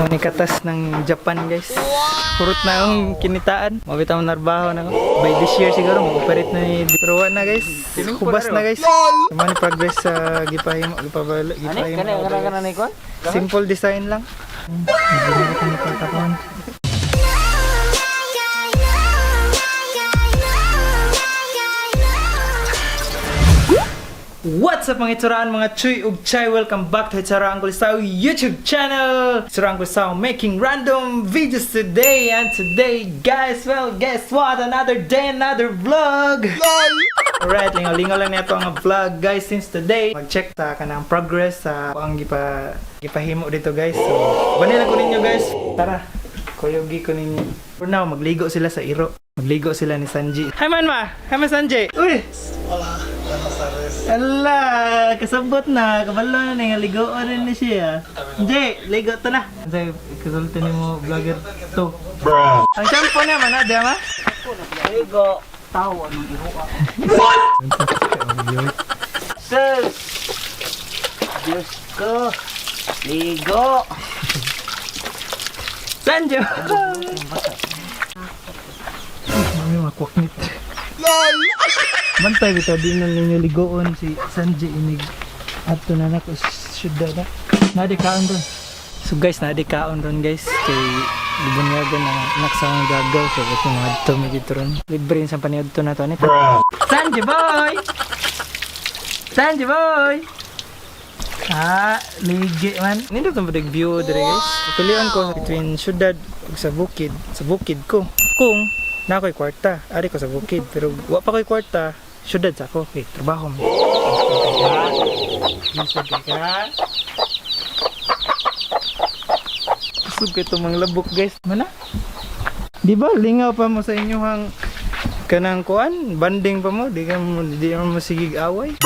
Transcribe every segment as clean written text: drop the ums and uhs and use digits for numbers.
Ni katas ng Japan guys. Purot na akong kinitaan. Mabit akong narbaho na ako. By this year siguro mag-operate na ni Pero na guys. Hubas na guys. Naman progress sa gipahimo. Simple design lang. What's up mga itsuraan, mga Chuy ug Chay? Welcome back to Itsuraan Kulisao YouTube channel. Itsuraan Kulisao making random videos today. And today guys, well guess what? Another day, another vlog. Alright, lingaw-lingaw lang nito ang vlog guys. Since today mag-check ta ka ng progress sa ang gipahimo dito guys. So banila ko ninyo guys. Tara, kuyogi ko ninyo. For now, magligo sila sa iro. Magligo sila ni Sanji. Hi man ma! Hi man Sanji! Uy! Hola, buenas tardes. Ala, kasabot na, kabalo na nga, ligo rin ni siya. Hindi, ligo to na. Kasi kasulti ni mo vlogger to. Bruh. Ang shampoo naman ha, diya ma? Ligo, tao, anong ihuwa? What? Sus! Diyos ko! Ligo! Sanjo! Mami makwaknit. LOL! Bantay bitaw, di na ninyo ligoon si Sanji inig. Ato na na ko, syudda na. Nadikaon ron. So guys, nadikaon ron guys. Kay libunyagan na naksawang gagaw. So ito mga dito may dito ron. Libre sa paniod to na to. Sanji boy! Sanji boy! Ah, ligi man. Nindot na ba view dere guys? Pilihan ko between syudad ug sa bukid. Sa bukid ko. Kung na ako'y kwarta, ari ko sa bukid. Pero wa pa ko'y kwarta, syudad sa ako. Okay, trabaho mo. Isog ka. Isog ka itong mga labok guys. Mana? Di ba lingaw pa mo sa inyohang kanang kuan? Banding pa mo? Di mo masigig away?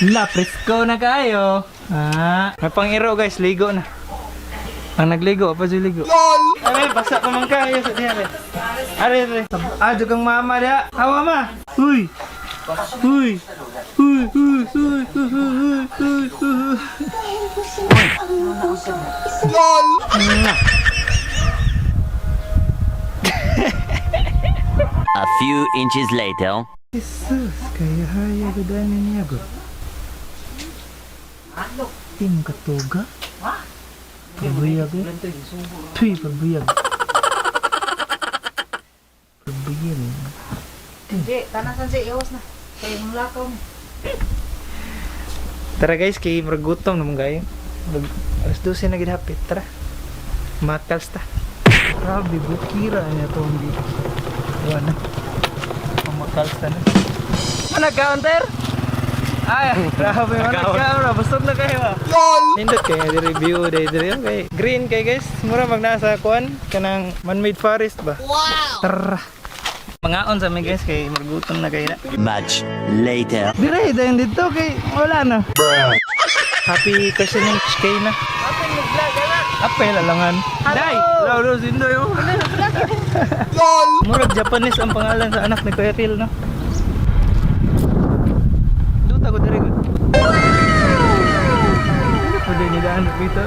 La, presko na kayo. Ah, may pang-iro guys, ligo na. Ang nagligo, apa si ligo? LOL! Ay, basa pa man kayo sa diyan. Are. Adyo kang mama dia. Hawa ma. Uy. Uy. Uy. LOL! A few inches later. Jesus, kaya haya gadanin niya go. Tim katuga? Pagbuyag eh. Tuy, pagbuyag. Pagbuyag. Hindi, tanasan siya, iwas na. Kaya mong lakaw mo. Tara guys, kay maragutom naman kayo. Alas 12 na ginhapit, tara. Makals ta. Grabe, bukira niya ito hindi. Ewan na. Makals ta na. Nag-counter? Ay, grabe mo nag-counter. Bastog na kayo ah. LOL! Nindot kayo, di-review dahil okay. Green kayo guys. Mura magnasa kuan. Kanang man-made forest ba? Wow! Tara. Mangaon sa mga guys kay magutom na kayo na. Much later. Dire, dahil dito kay wala na. Happy questioning kay na. Atin mag-vlog, anak! Apel alangan. Day! Lalo sindo yun. LOL! Murag Japanese ang pangalan sa anak ni Kuya Phil, no? Doon ako dire good. Ano pwede nidaan dito?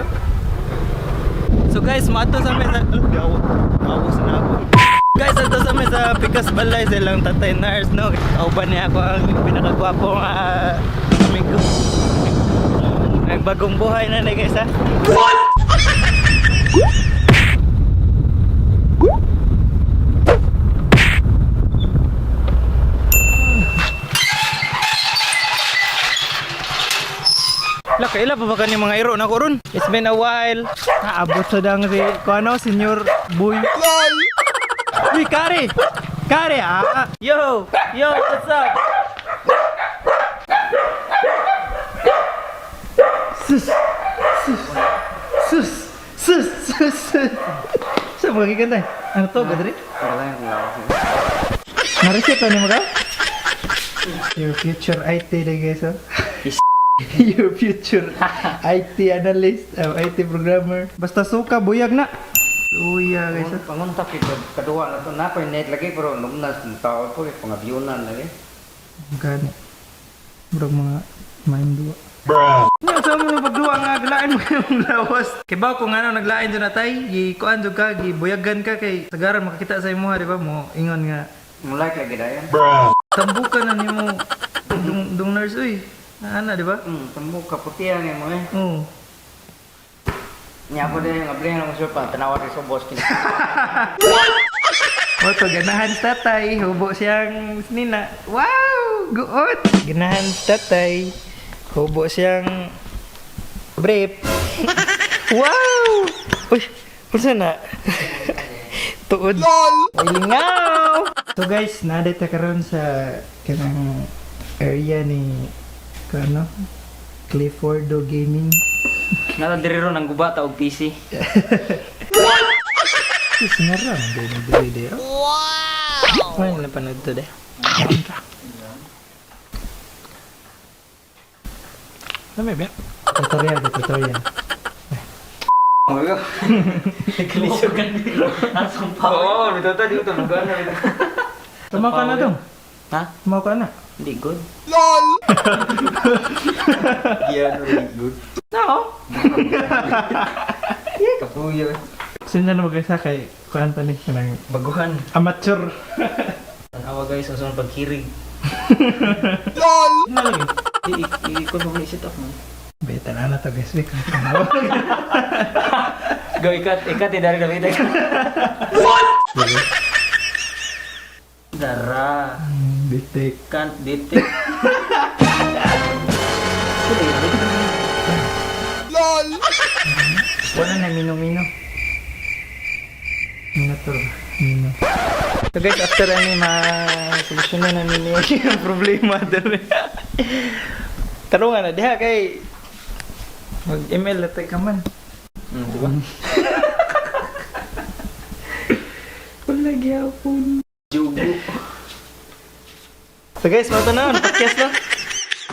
So guys, maato sa mesa. Gawas na ako. Guys, ato sa mesa Pikas Balay silang tatay nurse, no? Kauban niya ako ang pinakagwapong amigo. Nagbagong buhay na guys, ha? What? Kaila pa ba kanyang mga iro na ko ron? It's been a while. Naabot sa dang si Kuano, Senior Boy. LOL! Uy, Kari! Kari, ah! Yo! Yo, what's up? Sus! Sus! Sus! Sus! Sus! Sus! Saan mo kikantay? Ano to, Gadri? Nareset ano mo ka? Your future IT na guys, oh. Your future IT analyst, IT programmer. Basta suka, buyag na. Uya guys. Panguntak ito, kaduwa na ito. Napay net lagi, pero lumnas ng tao po, pangabyunan lagi. Magkano? Murag mga main dua. Nga, sa mo pagduwa nga, galain mo yung lawas. Kaya ba kung ano, naglain doon na tay, gikuan doon ka, gibuyagan ka kay sagaran makakita sa imo, di ba mo, ingon nga. Mulai lagi dayan. Tambukan na niyo mo, dung nurse, uy. Ana, di ba? Temu kaputihan ni mo eh. Oo. Nya ako din nga bli nang usupan tanawar sa boss kini. O to, ganahan sa tatay, hubo siyang nina. Wow! Guot! Ganahan sa tatay, hubo siyang brief. Wow! Uy, punsa na? Tuod. Ay, lingaw! So guys, nadita karon sa kanang area ni kano Cliffordo Gaming. Nala diri ron ang gubata og PC. Sinara man din ang video. Wow! Ano na panood to de? Ano ba? Tutorial. Oh yo. Klisugan dito. Asong pa. Oo, bitaw ta dito lugar na bitaw. Tumaw ka na dong. Ha? Tumaw ka na. Hindi good. Yeah, really good. No. Kapuyo. Sino na mag-isa kay kuhaan pa ni kanang Baguhan. amateur. Tanawa guys sa sunod pagkirig. Ano lagi? Ikon mo i-set up man. Beta na to guys. Week. Go ikat dari David. Dara. Bitik. Can't detect. Wala na mino-mino. Minotor ba? Mino. So guys, after ani ma-solusyonan na ninyo yung problema dali. Tarungan na diha kay mag-email na tayo ka man. Di ba? Wala gyapon. Jugo. So guys, mato na, podcast na.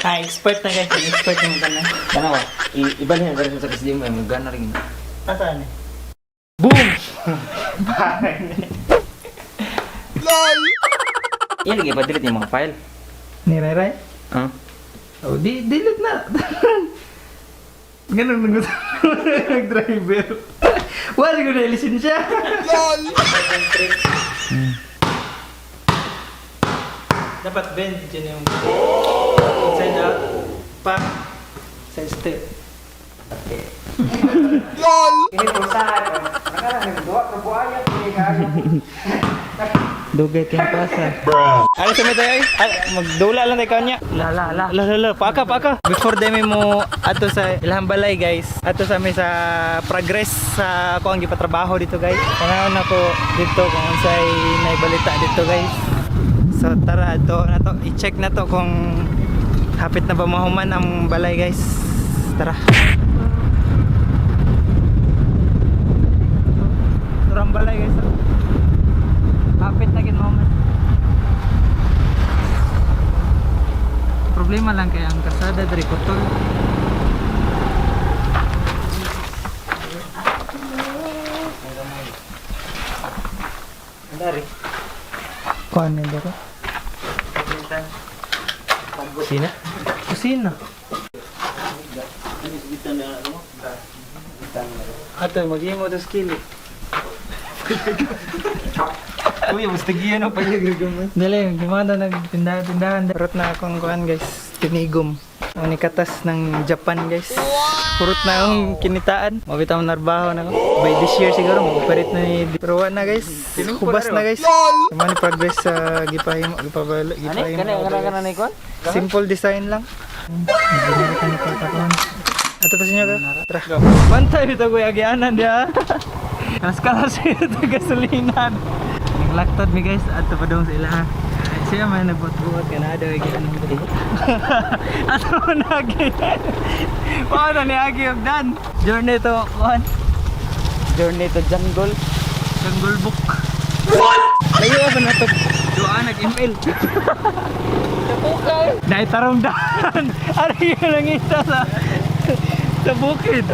Expert na guys, expert yung tanan. Tanawa. Iba niya dari sa kasdim ay magana rin. Asa ni? Boom! Yan lagi pa delete yung mga file. Ni Ray? Ah. Oh, delete na. Ganun nang gusto nag-driver. Wala ko na lisensya. Dapat bend dyan yung inside out, pack, side step. Ini perusahaan. Nakala nagduwa ka buaya kini kayo. Dugay kang pasa. Ano sa tayo ay? Magdula lang tayo kanya. La. Paka. Before demi mo ato sa ilahang balay guys. Ato sa may sa progress sa ako ang gipatrabaho dito guys. Kanaon ako dito kung unsay naibalita dito guys. So tara na to i-check na to kung hapit na ba mahuman ang balay guys. Tara. Turang balay guys. Hapit na gid mahuman. Problema lang kaya ang kasada dari kutol. Dari. Kuan na dito? Kusina? Kusina. Ato, mag-imo to skill. Uy, mas tagiyan ang panyagrigaman. Dali, gumanda nagtindahan. Purot na akong kuan guys, tinigom. Ang nikatas ng Japan guys. Purot na akong kinitaan. Mabitaw narbaho na ako. By this year siguro, mag-operate na ni Pero na guys, hubas na guys. Naman ni progress sa gipahimo. Kana na ikon? Simple design lang. Nagiging ka ni Patakuan. Ato pa sa inyo ka? Tara. Pantay dito kuya agyanan dia. Kalas-kalas ito gasolinan. Naglaktad mi guys. Ato pa doon sa ilaha. Siya may nagbuot-buot ka na daw agyanan dito. Ato mo nagi. Paano ni Agi yung dan? Journey to, kuhan? Journey to jungle. Jungle book. What? Layo ba na to? Doon nag-email. Dahil tarumdahan. Ano yun ang isa sa bukid.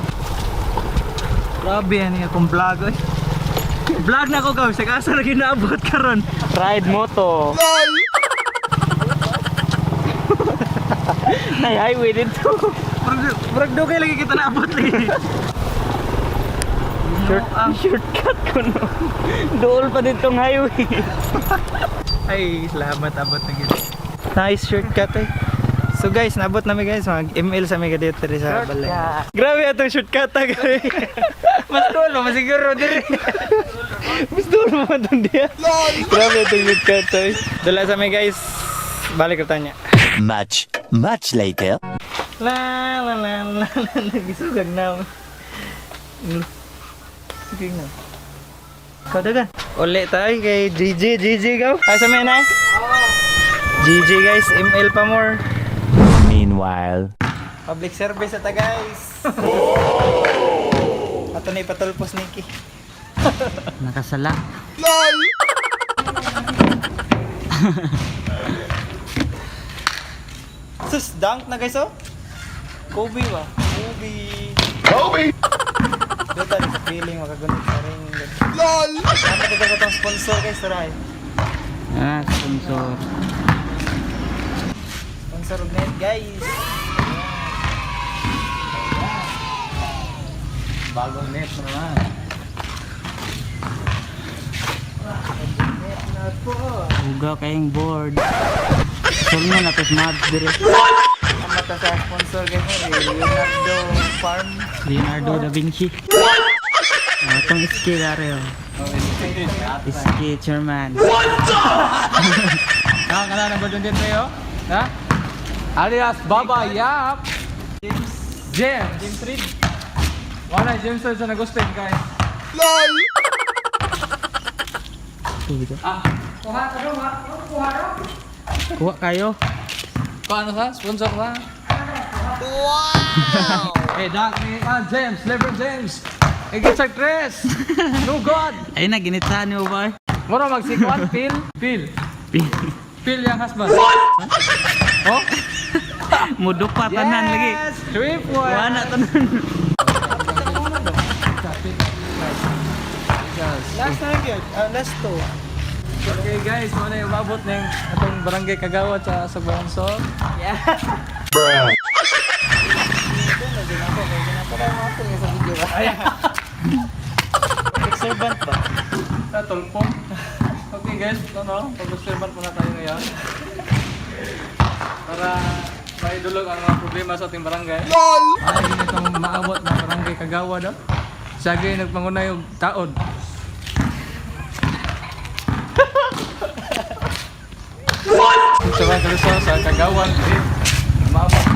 Grabe yan yung akong vlog eh. Vlog na ko kawin, sa kasa na ginaabot ka ron. Ride moto. Nay highway dito. Parang Murag dugay lagi kita naabot lagi. Shortcut ko no. Dool pa din tong highway. Ay, salamat abot na gid. Nice shortcut eh. So guys, naabot namin guys, mag ML sa mga dito sa balay. Grabe atong shortcut guys. Mas dool pa masiguro dire. Mas dool pa man dia. Grabe atong shortcut eh. Dala sa mga guys. Balik ka tanya. Much later. La nagisugag na. Sige na. Kadagan. Uli tayo kay GG gaw. Ay sa may na. GG guys, ML pa more. Meanwhile. Public service ata guys. Ato na ipatulpos Nikki. Nakasala. Sus, dunk na guys oh. Kobe ba? Kobe! Dito rin sa feeling makagunit na rin. LOL! Dapat ito ko itong sponsor guys, Ray. Sponsor. Sponsor of net guys. Bagong net naman. Net na po. Ugaw kayong board. Sulmo na to smart dire. Ang mata sa sponsor guys Leonardo Farm. Leonardo da Vinci. Itong iski lari oh. Iski chairman. Kala na ba doon dito yo? Ha? Alias Baba Yap. James Reed. Wala James sa nagustin guys. LOL! Kuha kayo. Paano ka? Sponsor ka? Wow! Hey, Doc, James, LeBron James. Igit sa tres. No God. Ay na ginitsahan niyo ba? Mura magsikwan, Phil. Phil yung husband. Oh? Mudok pa tanan lagi. 3 points. Wala tanan. Last na yun. Last two. Okay guys, muna yung umabot ng atong barangay Kagawad sa Sogbansol. Yeah. Servant ba? Tulpong. Okay guys, pag-observant muna tayo ngayon. Para maidulog ang mga problema sa ating barangay. LOL! Ay, itong maabot ng barangay Kagawad. Sagay nagpangunay yung taod. Sa Kalusor, sa Kagawad, maabot.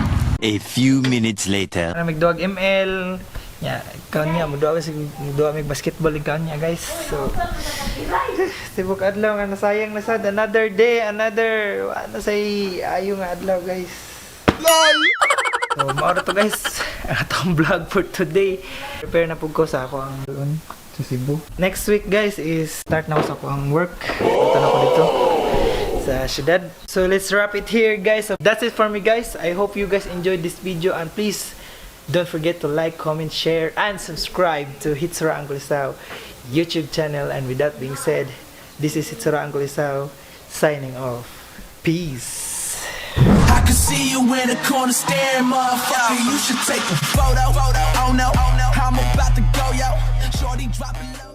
A few minutes later. Magduwag ML. Yeah, kanya muduwa mig basketball kanya guys. So tibok adlaw nga nasayang na sad another day, another ano say ayo nga adlaw guys. LOL. So mao to guys atong vlog for today. Prepare na pud ko sa ako ang doon sa Cebu. Next week guys is start na ko sa ako ang work. Punta na ko dito sa syudad. So let's wrap it here guys. So that's it for me guys. I hope you guys enjoyed this video and please don't forget to like, comment, share, and subscribe to Hitsura Anglisao YouTube channel. And with that being said, this is Hitsura Anglisao signing off. Peace. I can see you in the corner staring, motherfucker. You should take a photo. Oh no, I'm about to go, yo. Shorty dropping low.